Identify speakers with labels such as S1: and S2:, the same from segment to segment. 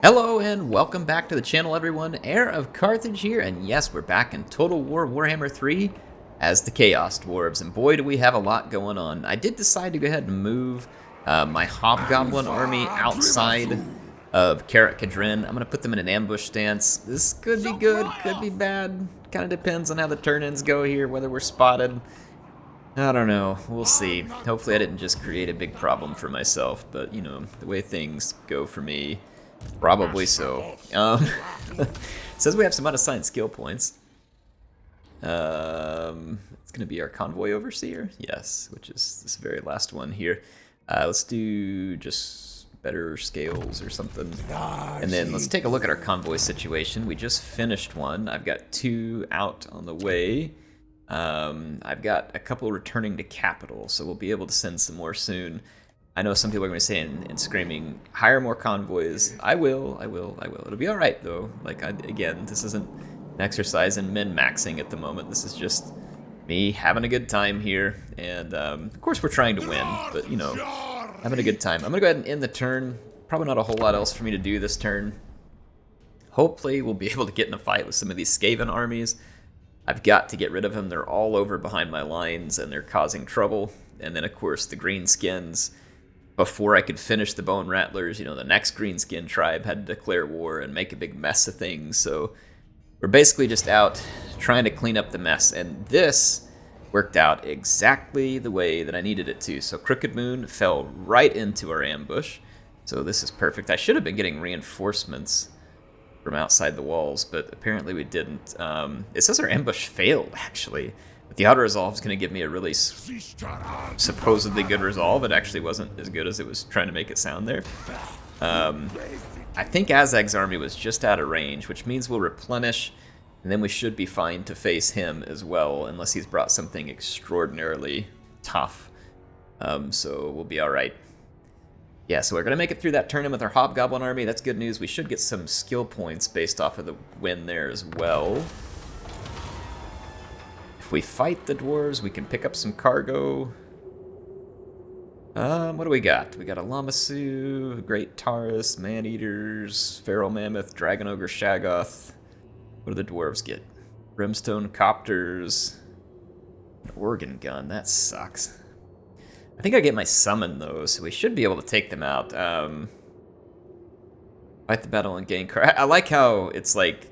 S1: Hello and welcome back to the channel, everyone. HeirofCarthage here, and yes, we're back in Total War Warhammer 3 as the Chaos Dwarves, and boy do we have a lot going on. I did decide to go ahead and move my Hobgoblin army outside of HeirofCarthage. I'm going to put them in an ambush stance. This could be good, could be bad. Kind of depends on how the turn-ins go here, whether we're spotted. I don't know, we'll see. Hopefully I didn't just create a big problem for myself, but you know, the way things go for me, probably so. It says we have some unassigned skill points. It's going to be our Convoy Overseer, yes, which is this very last one here. Let's do just better scales or something. And then let's take a look at our convoy situation. We just finished one. I've got 2 out on the way. I've got a couple returning to capital, so we'll be able to send some more soon. I know some people are going to be saying and screaming, hire more convoys. I will. It'll be alright, though. Like, again, this isn't an exercise in min-maxing at the moment. This is just me having a good time here. And, of course, we're trying to win, but, you know, having a good time. I'm going to go ahead and end the turn. Probably not a whole lot else for me to do this turn. Hopefully, we'll be able to get in a fight with some of these Skaven armies. I've got to get rid of them. They're all over behind my lines, and they're causing trouble. And then, of course, the greenskins. Before I could finish the Bone Rattlers, you know, the next Greenskin tribe had to declare war and make a big mess of things. So we're basically just out trying to clean up the mess. And this worked out exactly the way that I needed it to. So Crooked Moon fell right into our ambush. So this is perfect. I should have been getting reinforcements from outside the walls, but apparently we didn't. It says our ambush failed, actually. But the auto resolve is going to give me a really supposedly good resolve. It actually wasn't as good as it was trying to make it sound there. I think Azag's army was just out of range, which means we'll replenish, and then we should be fine to face him as well, unless he's brought something extraordinarily tough. So we'll be alright. Yeah, so we're going to make it through that turn-in with our Hobgoblin army. That's good news. We should get some skill points based off of the win there as well. If we fight the dwarves, we can pick up some cargo. What do we got? We got a Lamassu, Great Taurus, Man-Eaters, Feral Mammoth, Dragon Ogre, Shagoth. What do the dwarves get? Brimstone Copters, an Organ Gun. That sucks. I think I get my summon, though, so we should be able to take them out. Fight the battle and gain cargo. I like how it's like,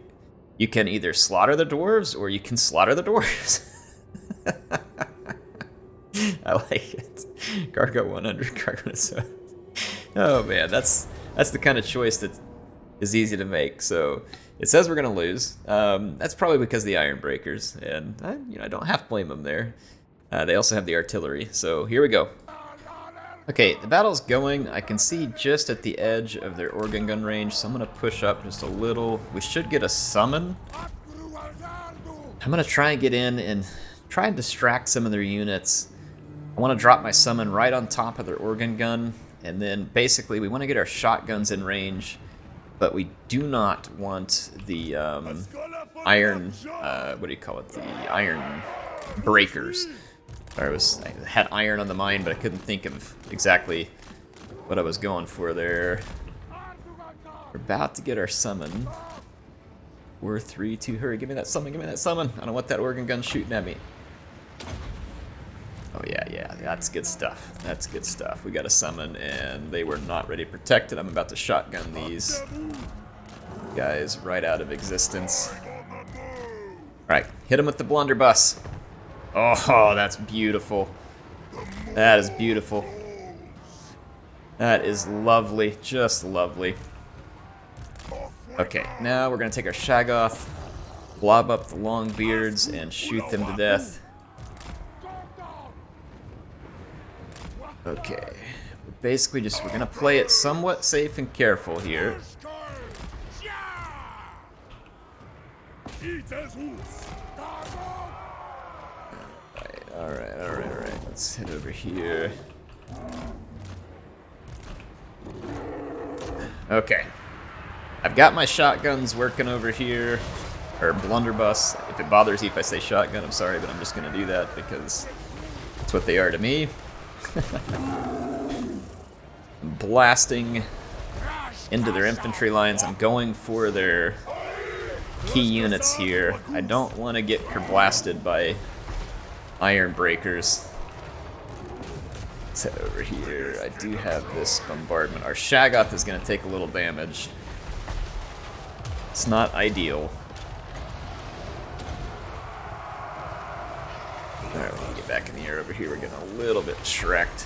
S1: you can either slaughter the dwarves, or you can slaughter the dwarves. I like it. Cargo 100, cargo 7. Oh man, that's the kind of choice that is easy to make. So it says we're gonna lose. That's probably because of the Iron Breakers, and I don't half blame them there. They also have the artillery. So here we go. Okay, the battle's going. I can see just at the edge of their organ gun range, so I'm going to push up just a little. We should get a summon. I'm going to try and get in and try and distract some of their units. I want to drop my summon right on top of their organ gun, and then basically we want to get our shotguns in range, but we do not want the iron, what do you call it, the iron breakers. I had iron on the mind, but I couldn't think of exactly what I was going for there. We're about to get our summon. 4, 3, 2, hurry, give me that summon, give me that summon. I don't want that organ gun shooting at me. Oh yeah, that's good stuff. That's good stuff. We got a summon, and they were not ready to protect it. I'm about to shotgun these guys right out of existence. Alright, hit them with the blunderbuss. Oh, that's beautiful. That is beautiful. That is lovely, just lovely. Okay, now we're going to take our Shagoth, blob up the long beards, and shoot them to death. Okay, basically we're going to play it somewhat safe and careful here. Alright. Let's head over here. Okay. I've got my shotguns working over here. Or blunderbuss. If it bothers you if I say shotgun, I'm sorry, but I'm just going to do that because that's what they are to me. Blasting into their infantry lines. I'm going for their key units here. I don't want to get blasted by iron breakers. Let's head over here. I do have this bombardment. Our Astragoth is going to take a little damage. It's not ideal. Alright, we're going to get back in the air over here. We're getting a little bit shreked.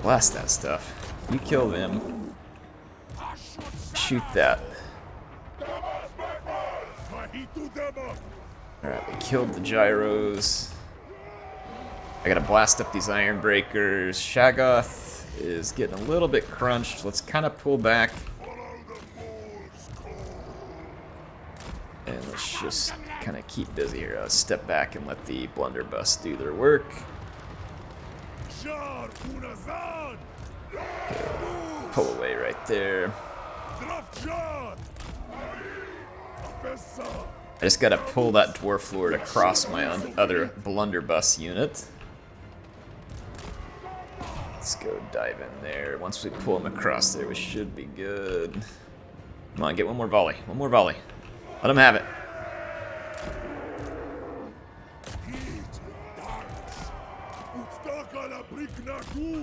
S1: Blast that stuff. You kill them. Shoot that. Alright, we killed the gyros. I gotta blast up these iron breakers. Astragoth is getting a little bit crunched. Let's kind of pull back. And let's just kind of keep busy here. Let's step back and let the blunderbuss do their work. Pull away right there. I just gotta pull that dwarf lord across my other blunderbuss unit. Let's go dive in there. Once we pull him across there, we should be good. Come on, get one more volley. One more volley. Let him have it.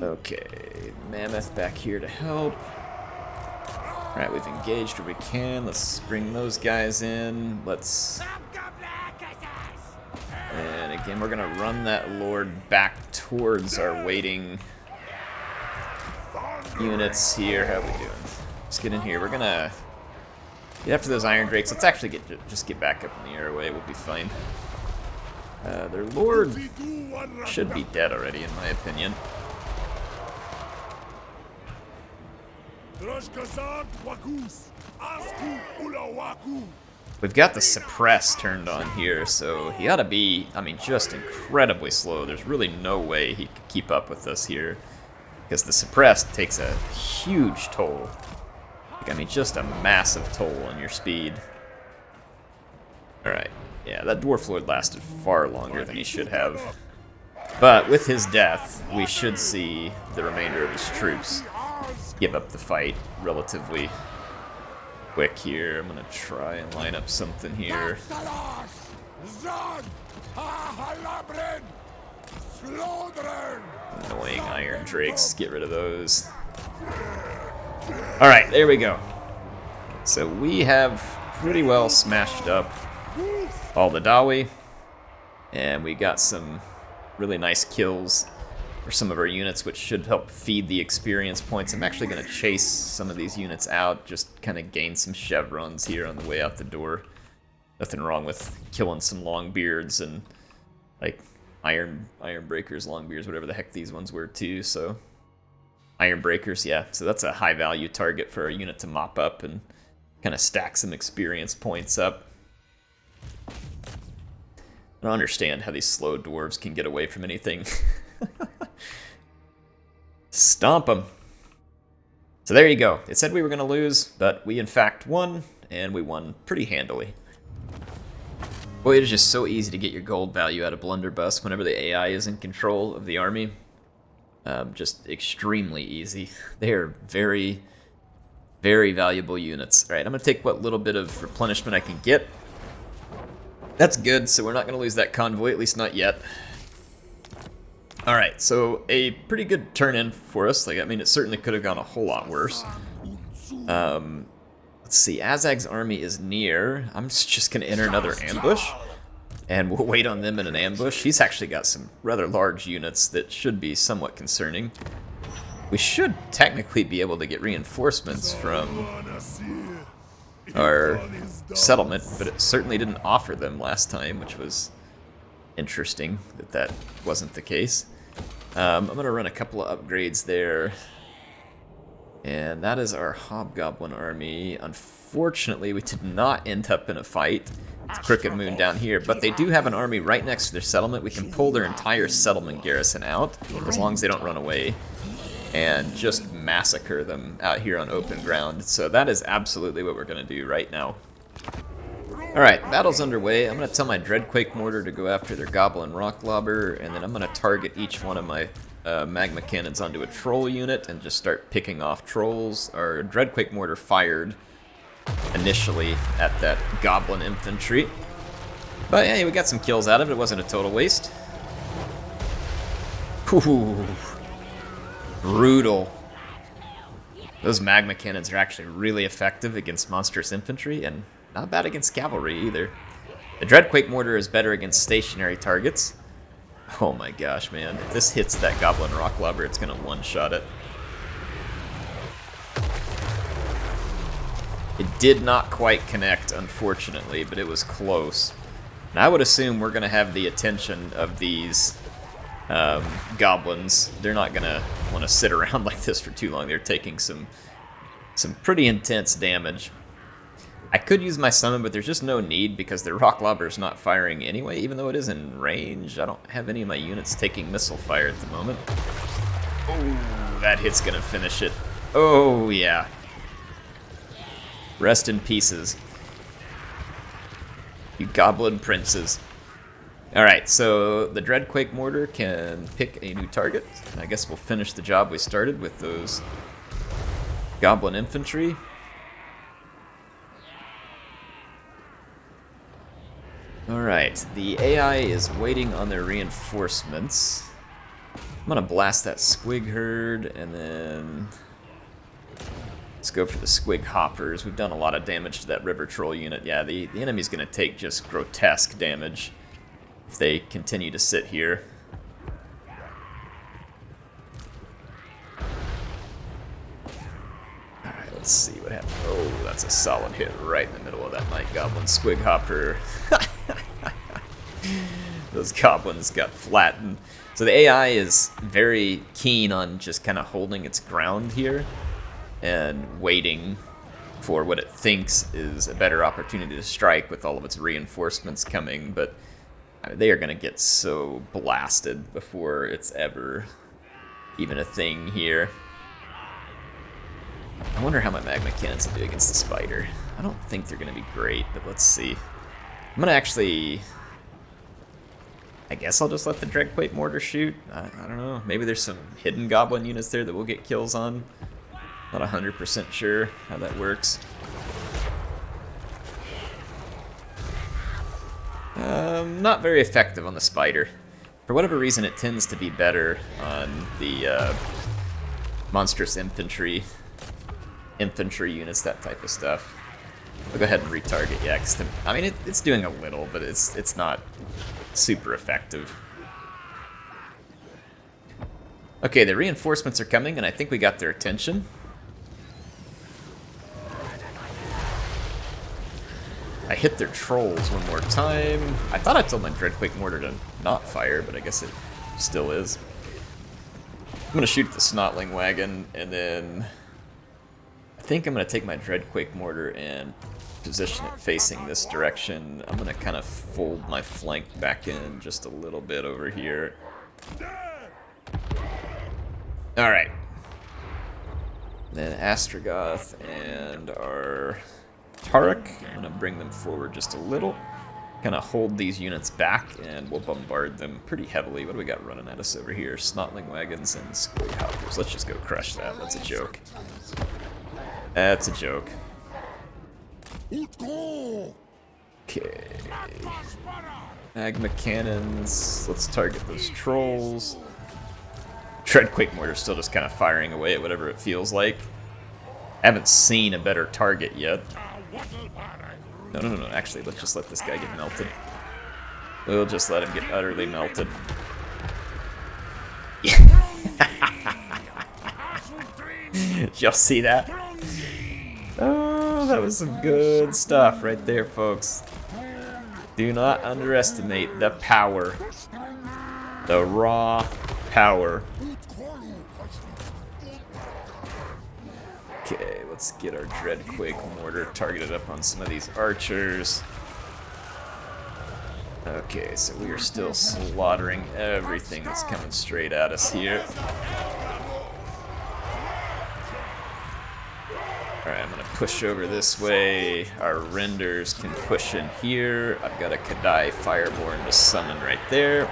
S1: Okay, Mammoth back here to help. Alright, we've engaged where we can. Let's bring those guys in. Let's... And again, we're gonna run that lord back towards our waiting units here. How are we doing? Let's get in here. We're gonna get after those iron drakes. Let's actually just get back up in the airway. We'll be fine. Their lord should be dead already, in my opinion. We've got the suppress turned on here, so he ought to be, I mean, just incredibly slow. There's really no way he could keep up with us here, because the suppress takes a huge toll. I mean, just a massive toll on your speed. Alright, yeah, that dwarf lord lasted far longer than he should have. But with his death, we should see the remainder of his troops give up the fight relatively quick here. I'm gonna try and line up something here. Annoying iron drakes, get rid of those. Alright, there we go. So we have pretty well smashed up all the Dawi, and we got some really nice kills for some of our units, which should help feed the experience points. I'm actually going to chase some of these units out, just kind of gain some chevrons here on the way out the door. Nothing wrong with killing some longbeards and like iron breakers, longbeards, whatever the heck these ones were too. So iron breakers, yeah. So that's a high value target for our unit to mop up and kind of stack some experience points up. I don't understand how these slow dwarves can get away from anything. Stomp them. So there you go. It said we were going to lose, but we in fact won, and we won pretty handily. Boy, it is just so easy to get your gold value out of blunderbuss whenever the AI is in control of the army. Just extremely easy. They are very, very valuable units. Alright, I'm going to take what little bit of replenishment I can get. That's good, so we're not going to lose that convoy, at least not yet. Alright, so a pretty good turn-in for us. Like, I mean, it certainly could have gone a whole lot worse. Let's see, Azag's army is near. I'm just going to enter another ambush, and we'll wait on them in an ambush. He's actually got some rather large units that should be somewhat concerning. We should technically be able to get reinforcements from our settlement, but it certainly didn't offer them last time, which was interesting that that wasn't the case. I'm going to run a couple of upgrades there. And that is our Hobgoblin army. Unfortunately, we did not end up in a fight. It's Crooked Moon down here, but they do have an army right next to their settlement. We can pull their entire settlement garrison out, as long as they don't run away, and just massacre them out here on open ground. So that is absolutely what we're going to do right now. Alright, battle's underway. I'm going to tell my Dreadquake Mortar to go after their Goblin Rock Lobber, and then I'm going to target each one of my magma cannons onto a troll unit and just start picking off trolls. Our Dreadquake Mortar fired initially at that goblin infantry. But hey, we got some kills out of it. It wasn't a total waste. Ooh, brutal. Those magma cannons are actually really effective against monstrous infantry and not bad against cavalry either. The Dreadquake Mortar is better against stationary targets. Oh my gosh, man. If this hits that goblin rock lobber, it's going to one-shot it. It did not quite connect, unfortunately, but it was close. And I would assume we're going to have the attention of these goblins. They're not going to want to sit around like this for too long. They're taking some pretty intense damage. I could use my summon, but there's just no need because the rock lobber's not firing anyway, even though it is in range. I don't have any of my units taking missile fire at the moment. Oh, that hit's going to finish it. Oh, yeah. Rest in pieces. You goblin princes. Alright, so the Dreadquake Mortar can pick a new target. I guess we'll finish the job we started with those goblin infantry. Alright, the AI is waiting on their reinforcements. I'm gonna blast that Squig Herd, and then let's go for the Squig Hoppers. We've done a lot of damage to that River Troll unit. Yeah, the enemy's gonna take just grotesque damage if they continue to sit here. Alright, let's see what happens. Oh, that's a solid hit right in the middle of that Night Goblin Squig Hopper. Those goblins got flattened. So the AI is very keen on just kind of holding its ground here and waiting for what it thinks is a better opportunity to strike with all of its reinforcements coming, but they are going to get so blasted before it's ever even a thing here. I wonder how my magma cannons will do against the spider. I don't think they're going to be great, but let's see. I'm going to actually... I guess I'll just let the Dreadquake Mortar shoot. I don't know. Maybe there's some hidden goblin units there that we'll get kills on. Not 100% sure how that works. Not very effective on the spider. For whatever reason, it tends to be better on the monstrous infantry units, that type of stuff. I'll go ahead and retarget, yeah, 'cause I mean, it's doing a little, but it's not super effective. Okay, the reinforcements are coming, and I think we got their attention. I hit their trolls one more time. I thought I told my Dreadquake Mortar to not fire, but I guess it still is. I'm going to shoot the Snotling Wagon, and then I think I'm going to take my Dreadquake Mortar and position it facing this direction. I'm going to kind of fold my flank back in just a little bit over here. Alright. Then Astragoth and our Tarek, I'm going to bring them forward just a little. Kind of hold these units back, and we'll bombard them pretty heavily. What do we got running at us over here? Snotling Wagons and Squig Hoppers. Let's just go crush that. That's a joke. That's a joke. Okay. Magma Cannons. Let's target those trolls. Dreadquake Mortar's still just kind of firing away at whatever it feels like. I haven't seen a better target yet. No. Actually, let's just let this guy get melted. We'll just let him get utterly melted. Did y'all see that? Oh, that was some good stuff right there, folks. Do not underestimate the power. The raw power. Okay, let's get our Dreadquake Mortar targeted up on some of these archers. Okay, so we are still slaughtering everything that's coming straight at us here. Alright, I'm gonna push over this way. Our renders can push in here. I've got a Kadai Fireborn to summon right there.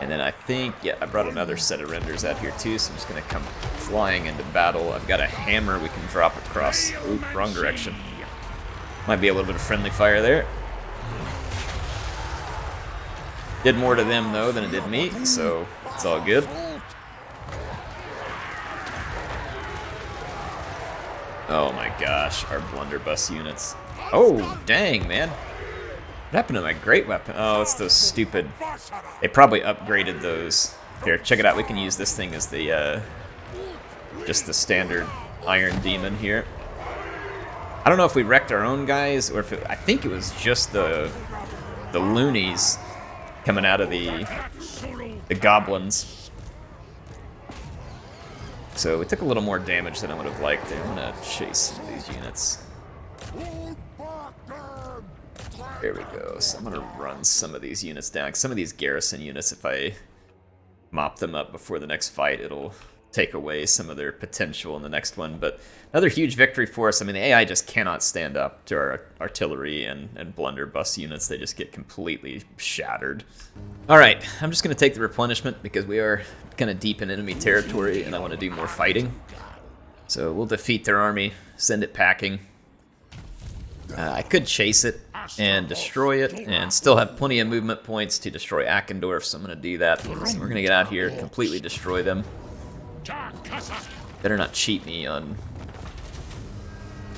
S1: And then I think, yeah, I brought another set of renders out here too, so I'm just going to come flying into battle. I've got a hammer we can drop across. Oop, wrong direction. Might be a little bit of friendly fire there. Did more to them, though, than it did me, so it's all good. Oh my gosh, our blunderbuss units. Oh, dang, man. What happened to my great weapon? Oh, it's those stupid... They probably upgraded those. Here, check it out. We can use this thing as the, just the standard Iron Demon here. I don't know if we wrecked our own guys, or if I think it was just the loonies coming out of the goblins. So we took a little more damage than I would have liked there. I'm gonna chase some of these units. There we go. So I'm gonna run some of these units down. Some of these garrison units, if I mop them up before the next fight, it'll take away some of their potential in the next one. But another huge victory for us. I mean, the AI just cannot stand up to our artillery and blunderbuss units. They just get completely shattered. All right, I'm just going to take the replenishment because we are kind of deep in enemy territory and I want to do more fighting. So we'll defeat their army, send it packing. I could chase it and destroy it and still have plenty of movement points to destroy Ackendorf, so I'm going to do that. So we're going to get out here, completely destroy them. Better not cheat me on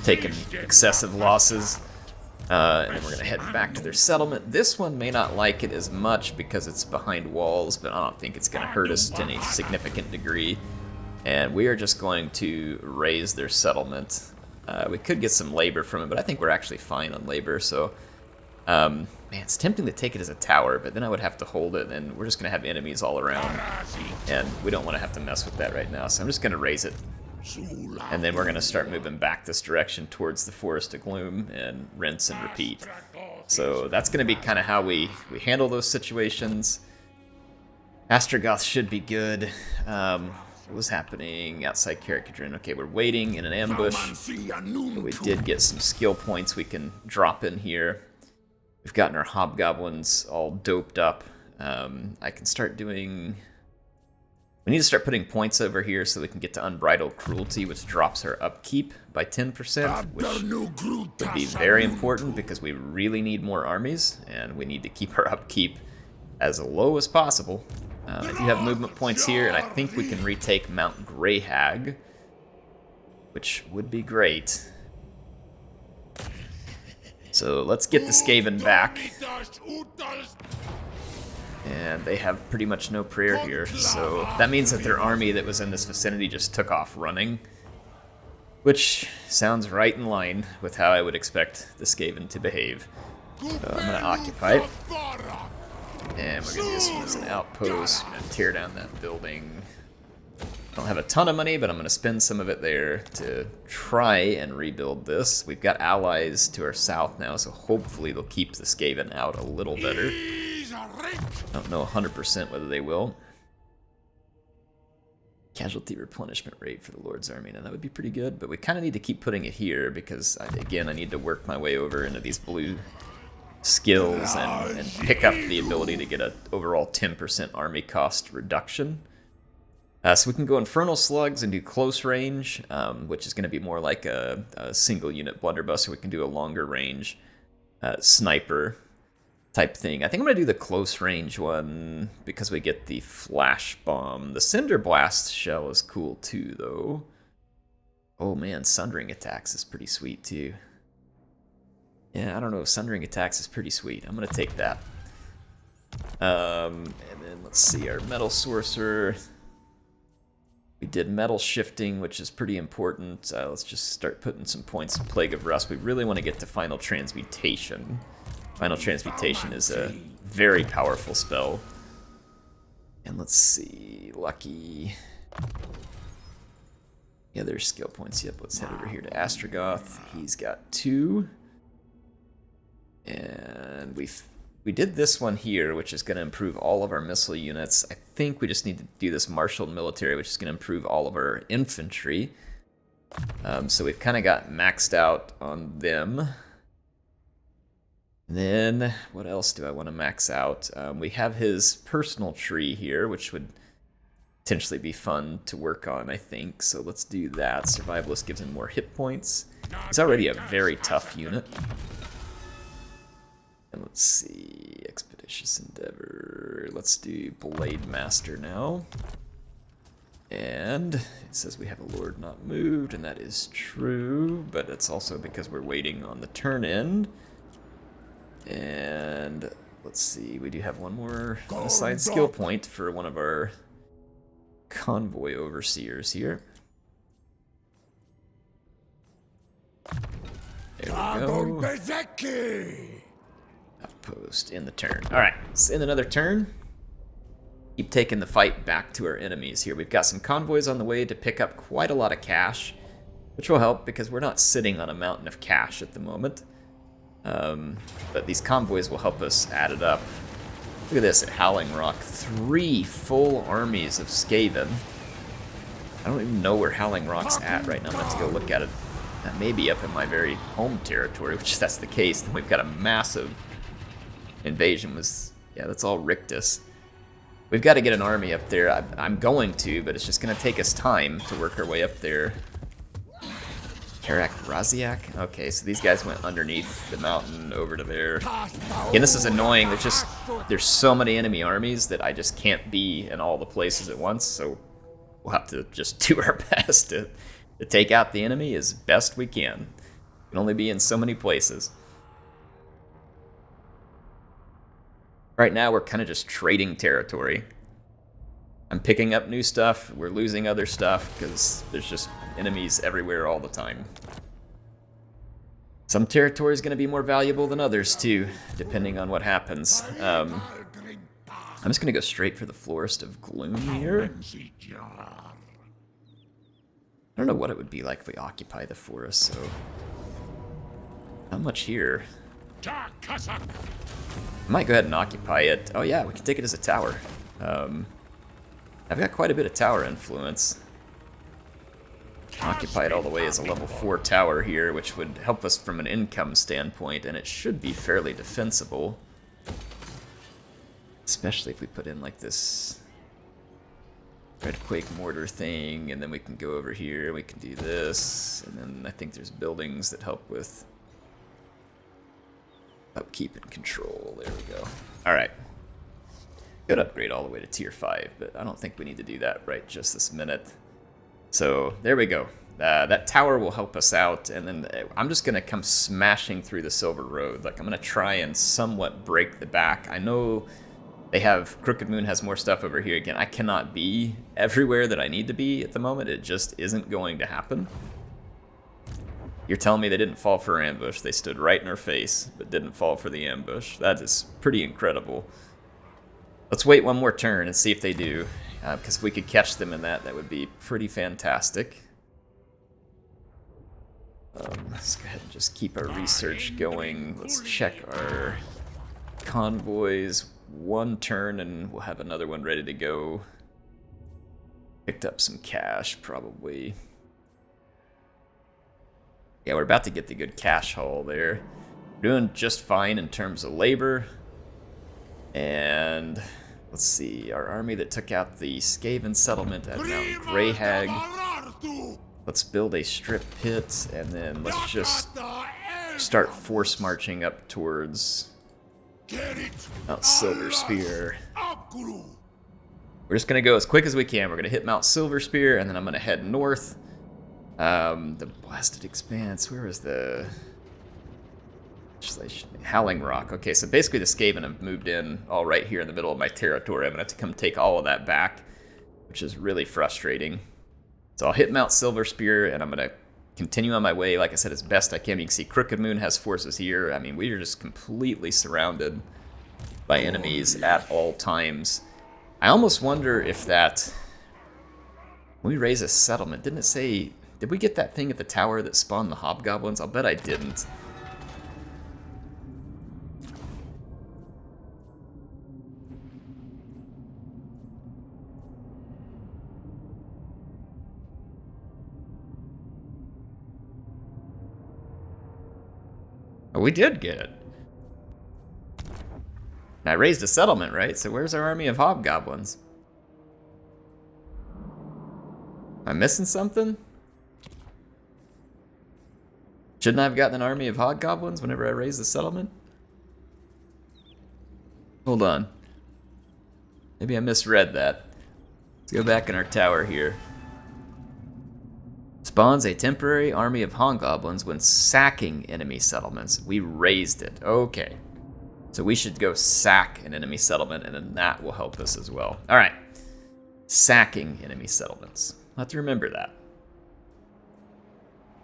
S1: taking excessive losses. And then we're going to head back to their settlement. This one may not like it as much because it's behind walls, but I don't think it's going to hurt us to any significant degree. And we are just going to raise their settlement. We could get some labor from it, but I think we're actually fine on labor, so... man, it's tempting to take it as a tower, but then I would have to hold it, and we're just going to have enemies all around, and we don't want to have to mess with that right now, so I'm just going to raise it. And then we're going to start moving back this direction towards the Forest of Gloom, and rinse and repeat. So that's going to be kind of how we handle those situations. Astragoth should be good. What was happening outside Carrickadrin? Okay, we're waiting in an ambush. But we did get some skill points we can drop in here. We've gotten our hobgoblins all doped up. I can start doing... We need to start putting points over here so we can get to Unbridled Cruelty, which drops our upkeep by 10%, which would be very important because we really need more armies, and we need to keep our upkeep as low as possible. I do have movement points here, and I think we can retake Mount Greyhag, which would be great. So let's get the Skaven back. And they have pretty much no prayer here, so that means that their army that was in this vicinity just took off running, which sounds right in line with how I would expect the Skaven to behave. So I'm going to occupy it. And we're going to use this one as an outpost. We're going to tear down that building. I don't have a ton of money, but I'm going to spend some of it there to try and rebuild this. We've got allies to our south now, so hopefully they'll keep the Skaven out a little better. I don't know 100% whether they will. Casualty replenishment rate for the Lord's Army. Now that would be pretty good, but we kind of need to keep putting it here because, again, I need to work my way over into these blue skills and pick up the ability to get an overall 10% army cost reduction. So we can go Infernal Slugs and do close range, which is going to be more like a single unit blunderbuss, so we can do a longer range sniper type thing. I think I'm going to do the close range one because we get the flash bomb. The Cinder Blast shell is cool too, though. Oh man, Sundering Attacks is pretty sweet too. Yeah, I don't know. Sundering Attacks is pretty sweet. I'm going to take that. And then let's see, our Metal Sorcerer. We did Metal Shifting, which is pretty important. Let's just start putting some points in Plague of Rust. We really want to get to Final Transmutation. Final Transmutation is a very powerful spell. And let's see, Lucky. Yeah, there's skill points. Yep, let's head over here to Astragoth. He's got 2. And we did this one here, which is going to improve all of our missile units. I think we just need to do this marshaled military, which is going to improve all of our infantry. So we've kind of got maxed out on them. And then, what else do I want to max out? We have his personal tree here, which would potentially be fun to work on, I think. So let's do that. Survivalist gives him more hit points. He's already a very tough unit. And let's see, Expeditious Endeavor. Let's do Blade Master now. And it says we have a Lord not moved, and that is true, but it's also because we're waiting on the turn end. And let's see, we do have one more side skill point for one of our convoy overseers here. There we go. Outpost in the turn. Alright, let's end another turn. Keep taking the fight back to our enemies here. We've got some convoys on the way to pick up quite a lot of cash, which will help because we're not sitting on a mountain of cash at the moment. But these convoys will help us add it up. Look at this at Howling Rock. 3 full armies of Skaven. I don't even know where Howling Rock's at right now. I'm going to have to go look at it. That may be up in my very home territory, which if that's the case, then we've got a massive invasion. Yeah, that's all Rictus. We've got to get an army up there. I'm going to, but it's just going to take us time to work our way up there. Karak Raziak? Okay, so these guys went underneath the mountain over to there. And this is annoying. There's so many enemy armies that I just can't be in all the places at once, so we'll have to just do our best to take out the enemy as best we can. We can only be in so many places. Right now, we're kind of just trading territory. I'm picking up new stuff, we're losing other stuff, because there's just enemies everywhere all the time. Some territory is going to be more valuable than others, too, depending on what happens. I'm just going to go straight for the Florist of Gloom here. I don't know what it would be like if we occupy the forest, so... How much here? I might go ahead and occupy it. Oh yeah, we can take it as a tower. I've got quite a bit of tower influence. Occupy it all the way as a level 4 tower here, which would help us from an income standpoint, and it should be fairly defensible. Especially if we put in like this Redquake mortar thing, and then we can go over here, and we can do this, and then I think there's buildings that help with upkeep and control. There we go. Alright. Could upgrade all the way to tier 5, but I don't think we need to do that right just this minute. So, there we go. That tower will help us out, and then I'm just going to come smashing through the Silver Road. Like, I'm going to try and somewhat break the back. I know they have... Crooked Moon has more stuff over here. Again, I cannot be everywhere that I need to be at the moment. It just isn't going to happen. You're telling me they didn't fall for our ambush. They stood right in our face, but didn't fall for the ambush. That is pretty incredible. Let's wait one more turn and see if they do. Because if we could catch them in that, that would be pretty fantastic. Let's go ahead and just keep our research going. Let's check our convoys. One turn and we'll have another one ready to go. Picked up some cash, probably. Yeah, we're about to get the good cash haul there. We're doing just fine in terms of labor. And let's see, our army that took out the Skaven settlement at Mount Greyhag. Let's build a strip pit, and then let's just start force marching up towards Mount Silver Spear. We're just going to go as quick as we can. We're going to hit Mount Silver Spear, and then I'm going to head north. The Blasted Expanse, where is the... Howling Rock. Okay, so basically the Skaven have moved in all right here in the middle of my territory. I'm going to have to come take all of that back, which is really frustrating. So I'll hit Mount Silver Spear, and I'm going to continue on my way, like I said, as best I can. You can see Crooked Moon has forces here. I mean, we are just completely surrounded by enemies at all times. I almost wonder if that... When we raise a settlement, didn't it say... Did we get that thing at the tower that spawned the hobgoblins? I'll bet I didn't. Oh, we did get it. And I raised a settlement, right? So where's our army of hobgoblins? Am I missing something? Shouldn't I have gotten an army of hobgoblins whenever I raised the settlement? Hold on. Maybe I misread that. Let's go back in our tower here. Spawns a temporary army of hobgoblins when sacking enemy settlements. We raised it. Okay. So we should go sack an enemy settlement, and then that will help us as well. Alright. Sacking enemy settlements. I'll have to remember that.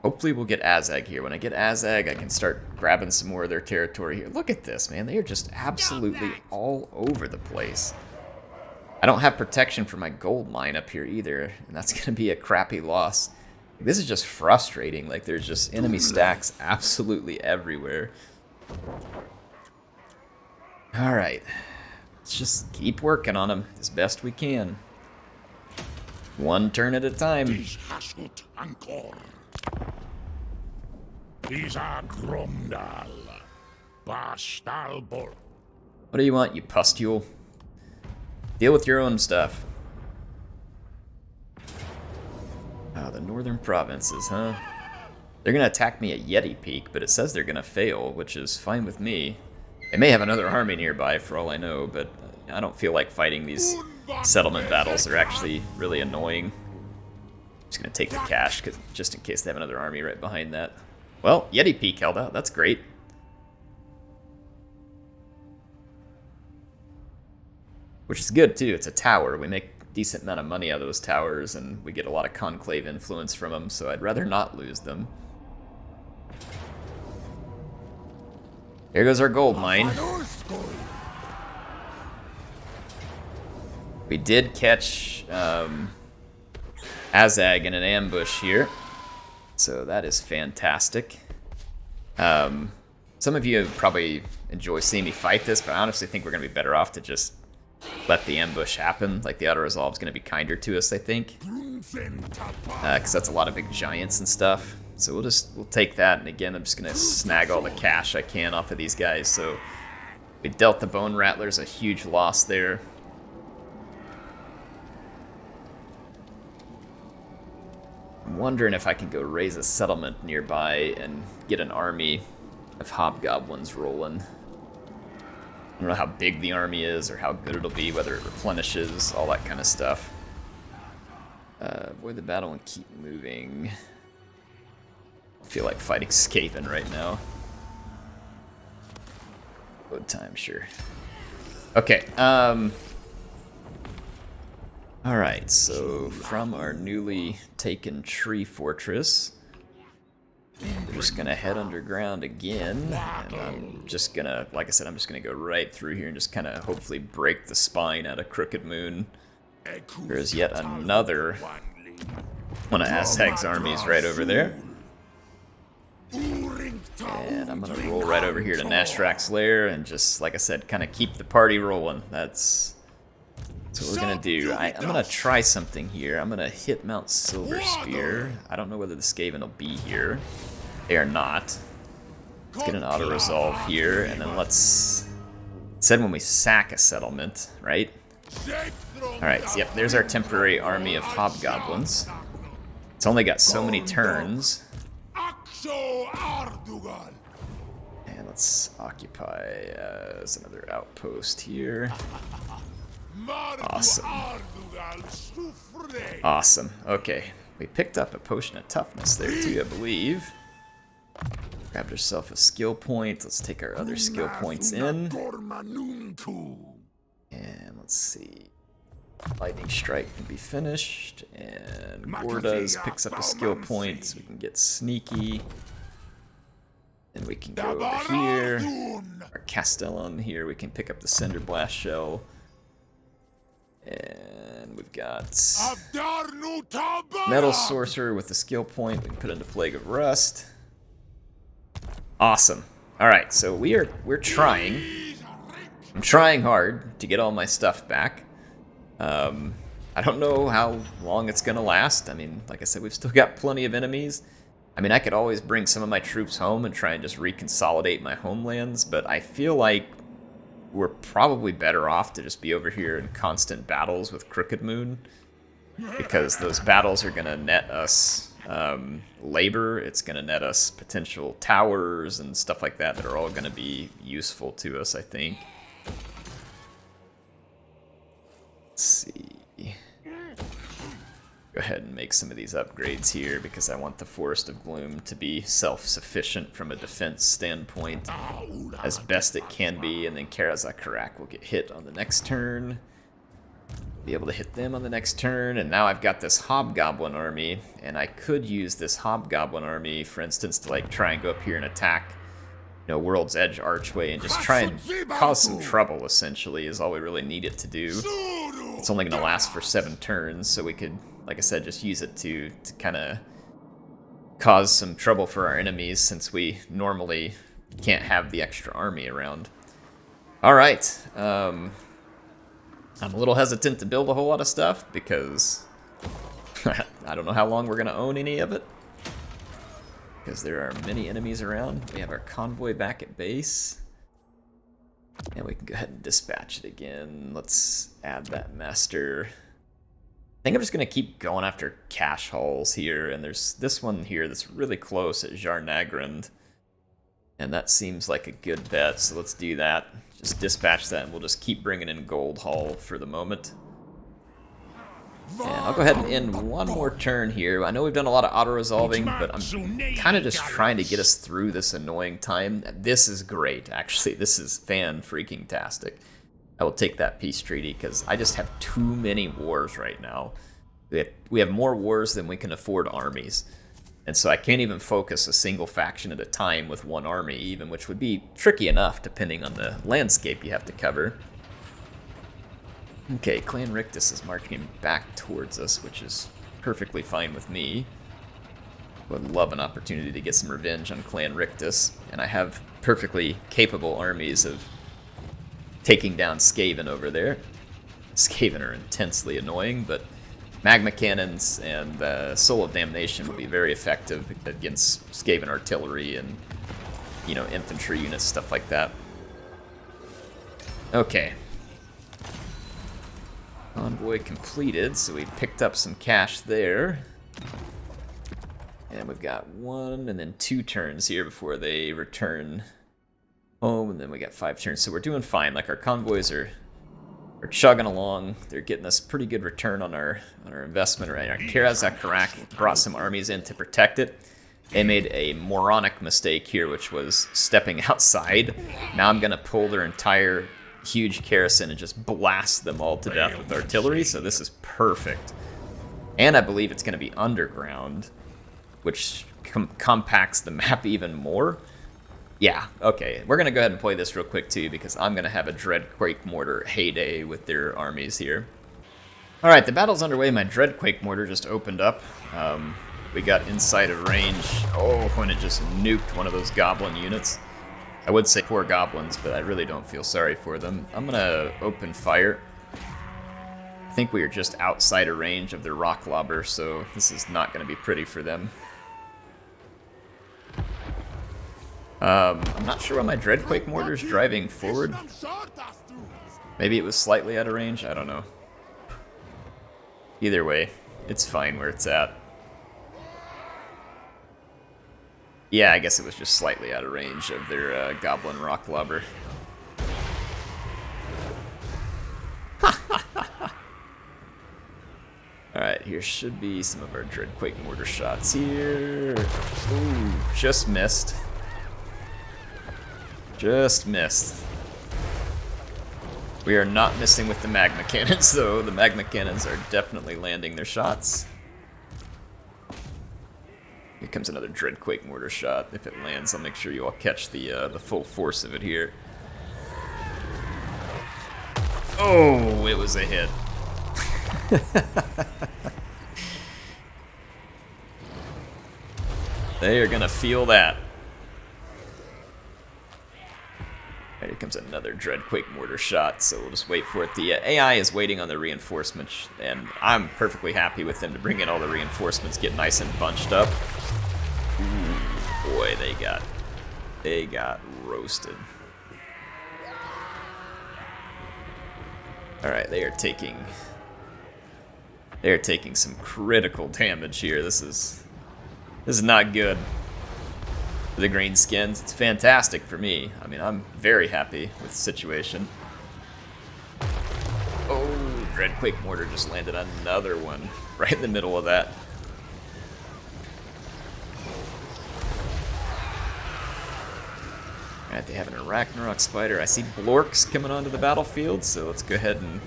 S1: Hopefully we'll get Azag here. When I get Azag, I can start grabbing some more of their territory here. Look at this, man. They are just absolutely all over the place. I don't have protection for my gold mine up here either, and that's going to be a crappy loss. This is just frustrating. Like, there's just enemy stacks absolutely everywhere. Alright. Let's just keep working on them as best we can. One turn at a time. What do you want, you pustule? Deal with your own stuff. Oh, the northern provinces, huh? They're gonna attack me at Yeti Peak, but it says they're gonna fail, which is fine with me. They may have another army nearby for all I know, but I don't feel like fighting these settlement battles. They're actually really annoying. I'm just gonna take the cash, just in case they have another army right behind that. Well, Yeti Peak held out. That's great. Which is good, too. It's a tower. We make a decent amount of money out of those towers, and we get a lot of conclave influence from them, so I'd rather not lose them. Here goes our gold mine. We did catch Azag in an ambush here, so that is fantastic. Some of you probably enjoy seeing me fight this, but I honestly think we're going to be better off to just let the ambush happen. Like, the auto-resolve is going to be kinder to us, I think. Because that's a lot of big giants and stuff. So we'll take that, and again, I'm just going to snag all the cash I can off of these guys. So we dealt the Bone Rattlers a huge loss there. I'm wondering if I can go raise a settlement nearby and get an army of hobgoblins rolling. I don't know how big the army is or how good it'll be, whether it replenishes, all that kind of stuff. Avoid the battle and keep moving. I feel like fighting Skaven right now. Load time, sure. Okay, alright, so from our newly taken tree fortress, we're just gonna head underground again, and I'm just gonna, like I said, I'm just gonna go right through here and just kind of hopefully break the spine out of Crooked Moon. There is yet another one of Azag's armies right over there. And I'm gonna roll right over here to Nashrak's lair and just, like I said, kind of keep the party rolling. That's what we're gonna do. I'm gonna try something here. I'm gonna hit Mount Silver Spear. I don't know whether the Skaven will be here. They are not. Let's get an auto-resolve here, and then let's... It said when we sack a settlement, right? Alright, so yep, there's our temporary army of hobgoblins. It's only got so many turns. And let's occupy as another outpost here. Awesome. Awesome. Okay. We picked up a potion of toughness there too, I believe. Grabbed ourselves a skill point. Let's take our other skill points in. And let's see. Lightning Strike can be finished. And Gordas picks up a skill point so we can get sneaky. And we can go over here. Our Castellan here, we can pick up the Cinder Blast Shell. And we've got Metal Sorcerer with the skill point. We can put into Plague of Rust. Awesome. Alright, so we're trying. I'm trying hard to get all my stuff back. I don't know how long it's gonna last. I mean, like I said, we've still got plenty of enemies. I mean, I could always bring some of my troops home and try and just reconsolidate my homelands, but I feel like we're probably better off to just be over here in constant battles with Crooked Moon, because those battles are going to net us labor, it's going to net us potential towers and stuff like that that are all going to be useful to us, I think. Let's see. Go ahead and make some of these upgrades here because I want the Forest of Gloom to be self-sufficient from a defense standpoint as best it can be, and then HeirofCarthage will get hit on the next turn. Be able to hit them on the next turn, and now I've got this Hobgoblin army, and I could use this Hobgoblin army, for instance, to like try and go up here and attack, you know, World's Edge Archway and just try and cause some trouble, essentially, is all we really need it to do. It's only going to last for 7 turns, so we could, like I said, just use it to kind of cause some trouble for our enemies, since we normally can't have the extra army around. Alright, I'm a little hesitant to build a whole lot of stuff, because I don't know how long we're going to own any of it, because there are many enemies around. We have our convoy back at base, and we can go ahead and dispatch it again. Let's add that master. I think I'm just going to keep going after cash hauls here, and there's this one here that's really close at Jarnagrand, and that seems like a good bet, so let's do that. Just dispatch that, and we'll just keep bringing in gold haul for the moment. And I'll go ahead and end one more turn here. I know we've done a lot of auto-resolving, but I'm kind of just trying to get us through this annoying time. This is great, actually. This is fan-freaking-tastic. I will take that peace treaty, because I just have too many wars right now. We have more wars than we can afford armies. And so I can't even focus a single faction at a time with one army even, which would be tricky enough depending on the landscape you have to cover. Okay, Clan Rictus is marching back towards us, which is perfectly fine with me. Would love an opportunity to get some revenge on Clan Rictus, and I have perfectly capable armies of taking down Skaven over there. Skaven are intensely annoying, but Magma Cannons and Soul of Damnation will be very effective against Skaven artillery and, you know, infantry units, stuff like that. Okay. Convoy completed, so we picked up some cash there. And we've got 1 and then 2 turns here before they return home, and then we got 5 turns, so we're doing fine. Like, our convoys are chugging along. They're getting us pretty good return on our investment right now. HeirofCarthage brought some armies in to protect it. They made a moronic mistake here, which was stepping outside. Now I'm gonna pull their entire huge garrison and just blast them all to death with artillery, so this is perfect. And I believe it's gonna be underground, which compacts the map even more. Yeah, okay. We're going to go ahead and play this real quick, too, because I'm going to have a Dreadquake Mortar heyday with their armies here. Alright, the battle's underway. My Dreadquake Mortar just opened up. We got inside of range. Oh, when it just nuked one of those goblin units. I would say poor goblins, but I really don't feel sorry for them. I'm going to open fire. I think we are just outside of range of their rock lobber, so this is not going to be pretty for them. I'm not sure why my Dreadquake Mortar's driving forward. Maybe it was slightly out of range, I don't know. Either way, it's fine where it's at. Yeah, I guess it was just slightly out of range of their Goblin Rock Lobber. Alright, here should be some of our Dreadquake Mortar shots here. Ooh, just missed. Just missed. We are not missing with the Magma Cannons, though. The Magma Cannons are definitely landing their shots. Here comes another Dreadquake Mortar shot. If it lands, I'll make sure you all catch the full force of it here. Oh, it was a hit. They are gonna feel that. Alright, here comes another Dreadquake Mortar shot, so we'll just wait for it. The AI is waiting on the reinforcements, and I'm perfectly happy with them to bring in all the reinforcements, get nice and bunched up. Ooh, boy, they got roasted. Alright, they are taking some critical damage here. This is not good for the greenskins. It's fantastic for me. I mean, I'm very happy with the situation. Oh, Dreadquake Mortar just landed another one right in the middle of that. Alright, they have an Arachnarok Spider. I see Blorks coming onto the battlefield, so let's go ahead and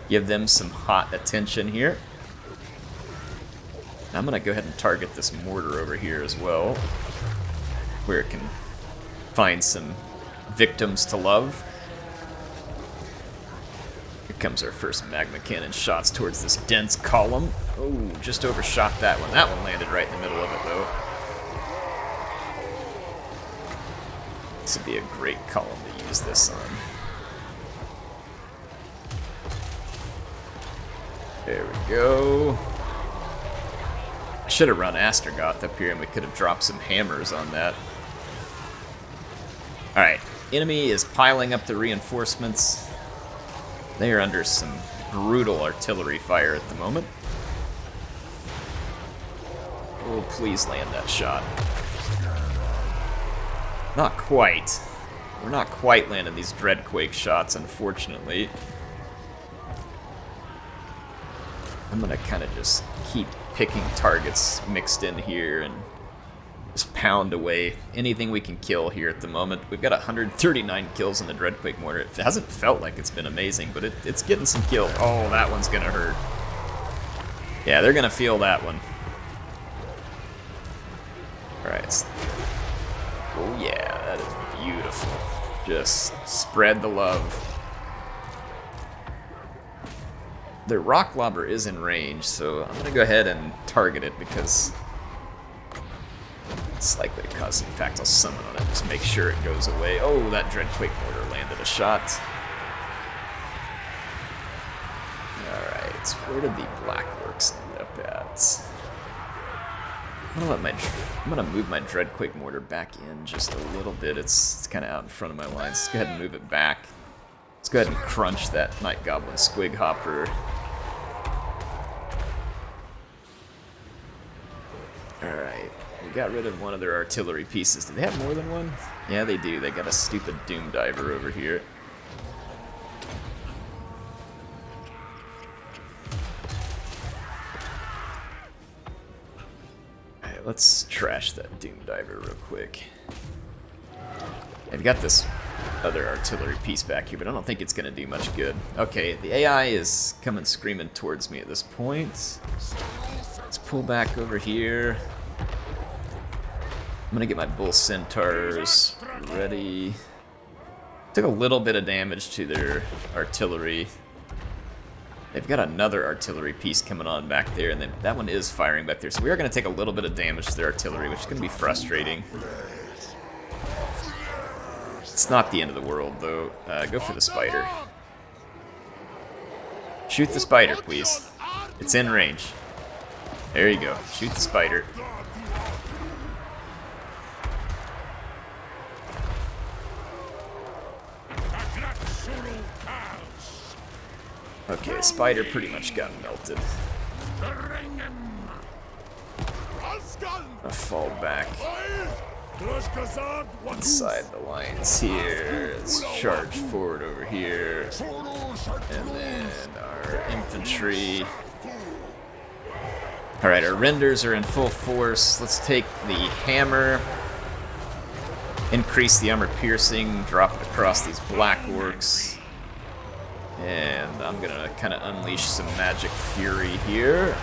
S1: give them some hot attention here. I'm going to go ahead and target this mortar over here as well, where it can find some victims to love. Here comes our first magma cannon shots towards this dense column. Oh, just overshot that one. That one landed right in the middle of it, though. This would be a great column to use this on. There we go. I should have run Astragoth up here and we could have dropped some hammers on that. Alright, enemy is piling up the reinforcements. They are under some brutal artillery fire at the moment. Oh, please land that shot. Not quite. We're not quite landing these Dreadquake shots, unfortunately. I'm gonna kind of just keep picking targets mixed in here and just pound away anything we can kill here at the moment. We've got 139 kills in the Dreadquake Mortar. It hasn't felt like it's been amazing, but it's getting some kills. Oh, that one's gonna hurt. Yeah, they're gonna feel that one. Alright. Oh yeah, that is beautiful. Just spread the love. The rock lobber is in range, so I'm gonna go ahead and target it because it's likely to cause some fact. I'll summon on it, just make sure it goes away. Oh, that Dreadquake Mortar landed a shot. Alright, where did the Blackworks end up at? I'm gonna move my Dreadquake Mortar back in just a little bit. It's kind of out in front of my lines. Let's go ahead and move it back. Let's go ahead and crunch that Night Goblin Squig Hopper. Alright, we got rid of one of their artillery pieces. Do they have more than one? Yeah, they do. They got a stupid Doom Diver over here. Alright, let's trash that Doom Diver real quick. I've got this other artillery piece back here, but I don't think it's going to do much good. Okay, the AI is coming screaming towards me at this point. Let's pull back over here. I'm going to get my Bull Centaurs ready. Took a little bit of damage to their artillery. They've got another artillery piece coming on back there, and then that one is firing back there. So we are going to take a little bit of damage to their artillery, which is going to be frustrating. It's not the end of the world, though. Go for the spider. Shoot the spider, please. It's in range. There you go. Shoot the spider. Okay, spider pretty much got melted. I'll fall back inside the lines here. Let's charge forward over here. And then our infantry. Alright, our renders are in full force. Let's take the hammer. Increase the armor piercing. Drop it across these black orcs. And I'm gonna kind of unleash some magic fury here.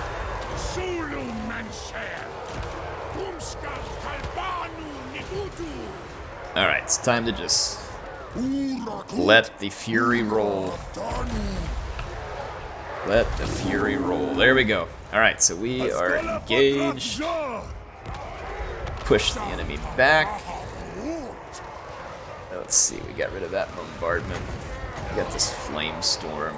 S1: Alright, it's time to just let the fury roll. Let the fury roll. There we go. Alright, so we are engaged. Push the enemy back. Let's see, we got rid of that bombardment. We got this flame storm.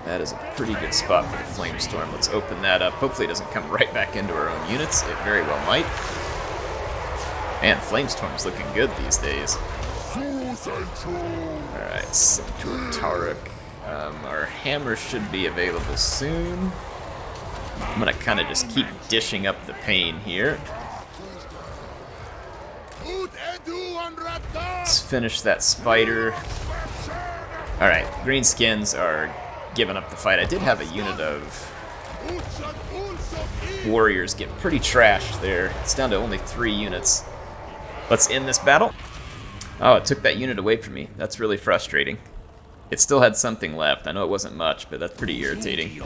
S1: That is a pretty good spot for the flame storm. Let's open that up. Hopefully it doesn't come right back into our own units. It very well might. Man, flame storm's looking good these days. Alright, Centaur Tarek. Our hammer should be available soon. I'm gonna kind of just keep dishing up the pain here. Let's finish that spider. Alright, greenskins are giving up the fight. I did have a unit of warriors get pretty trashed there. It's down to only 3 units. Let's end this battle. Oh, it took that unit away from me. That's really frustrating. It still had something left. I know it wasn't much, but that's pretty irritating.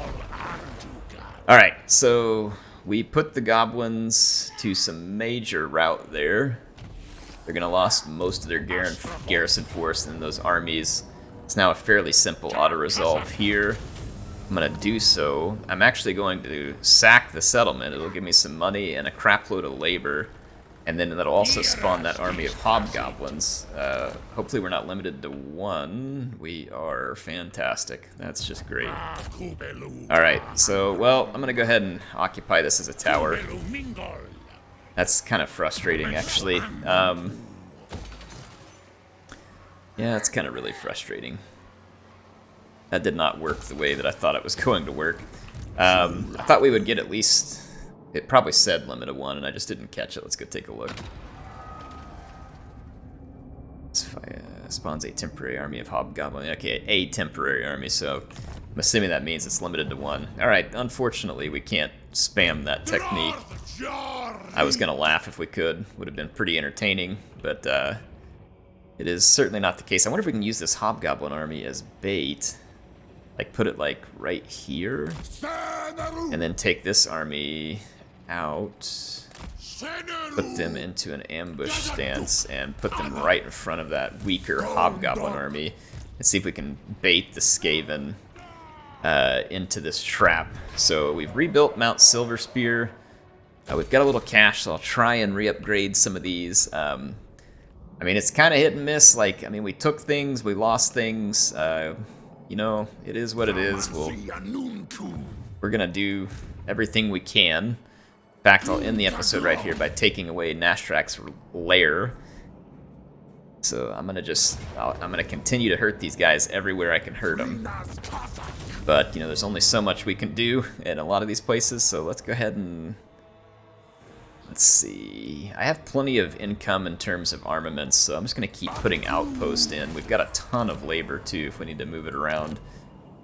S1: Alright, so we put the goblins to some major rout there. They're going to lost most of their garrison force in those armies. It's now a fairly simple auto-resolve here. I'm going to do so. I'm actually going to sack the settlement. It'll give me some money and a crapload of labor. And then that'll also spawn that army of hobgoblins. Hopefully we're not limited to 1. We are. Fantastic. That's just great. Alright, so, well, I'm going to go ahead and occupy this as a tower. That's kind of frustrating, actually. Yeah, it's kind of really frustrating. That did not work the way that I thought it was going to work. I thought we would get at least... It probably said limit of 1, and I just didn't catch it. Let's go take a look. Spawns a temporary army of hobgoblin. Okay, a temporary army, so I'm assuming that means it's limited to 1. Alright, unfortunately, we can't spam that technique. I was going to laugh if we could. Would have been pretty entertaining, but it is certainly not the case. I wonder if we can use this hobgoblin army as bait. Like, put it, like, right here. And then take this army out. Put them into an ambush stance and put them right in front of that weaker hobgoblin army. And see if we can bait the Skaven into this trap. So we've rebuilt Mount Silverspear. We've got a little cash, so I'll try and re-upgrade some of these. I mean, it's kind of hit and miss. Like, I mean, we took things, we lost things. You know, it is what it is. We're going to do everything we can. In fact, I'll end the episode right here by taking away Nashtrak's lair. So I'm going to continue to hurt these guys everywhere I can hurt them. But, you know, there's only so much we can do in a lot of these places, so let's go ahead and... Let's see. I have plenty of income in terms of armaments, so I'm just going to keep putting outposts in. We've got a ton of labor, too, if we need to move it around.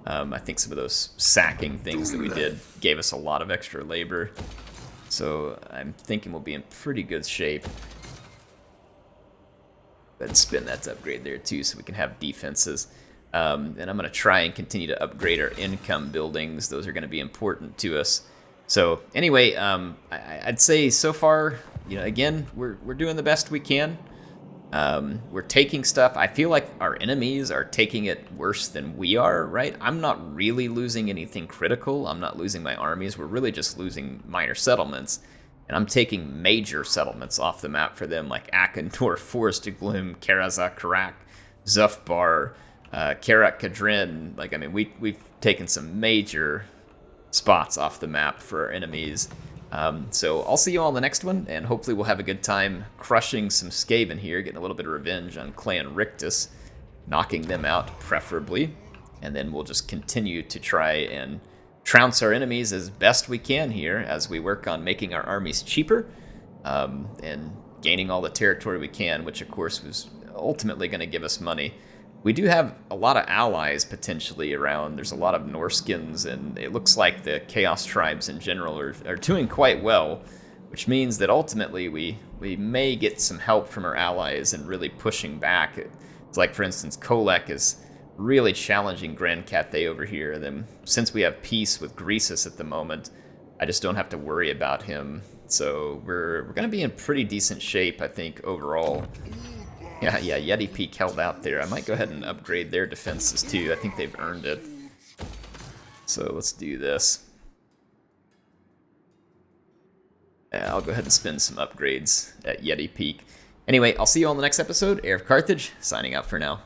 S1: I think some of those sacking things that we did gave us a lot of extra labor. So I'm thinking we'll be in pretty good shape. But spin that to upgrade there, too, so we can have defenses. And I'm going to try and continue to upgrade our income buildings. Those are going to be important to us. So anyway, I'd say so far, you know, again, we're doing the best we can. We're taking stuff. I feel like our enemies are taking it worse than we are, right? I'm not really losing anything critical. I'm not losing my armies. We're really just losing minor settlements. And I'm taking major settlements off the map for them, like Akendorf, Forest of Gloom, Karazak Karak, Zufbar, Karak Kadrin. Like, I mean, we've taken some major spots off the map for our enemies. So I'll see you all in the next one, and hopefully we'll have a good time crushing some Skaven here, getting a little bit of revenge on Clan Rictus, knocking them out preferably, and then we'll just continue to try and trounce our enemies as best we can here as we work on making our armies cheaper and gaining all the territory we can, which of course was ultimately going to give us money. We do have a lot of allies potentially around. There's a lot of Norskins, and it looks like the Chaos tribes in general are doing quite well, which means that ultimately we may get some help from our allies and really pushing back. It's like, for instance, Kolek is really challenging Grand Cathay over here. And then since we have peace with Greasus at the moment, I just don't have to worry about him. So we're going to be in pretty decent shape, I think, overall. Yeah, Yeti Peak held out there. I might go ahead and upgrade their defenses too. I think they've earned it. So let's do this. Yeah, I'll go ahead and spend some upgrades at Yeti Peak. Anyway, I'll see you all in the next episode. HeirofCarthage, signing out for now.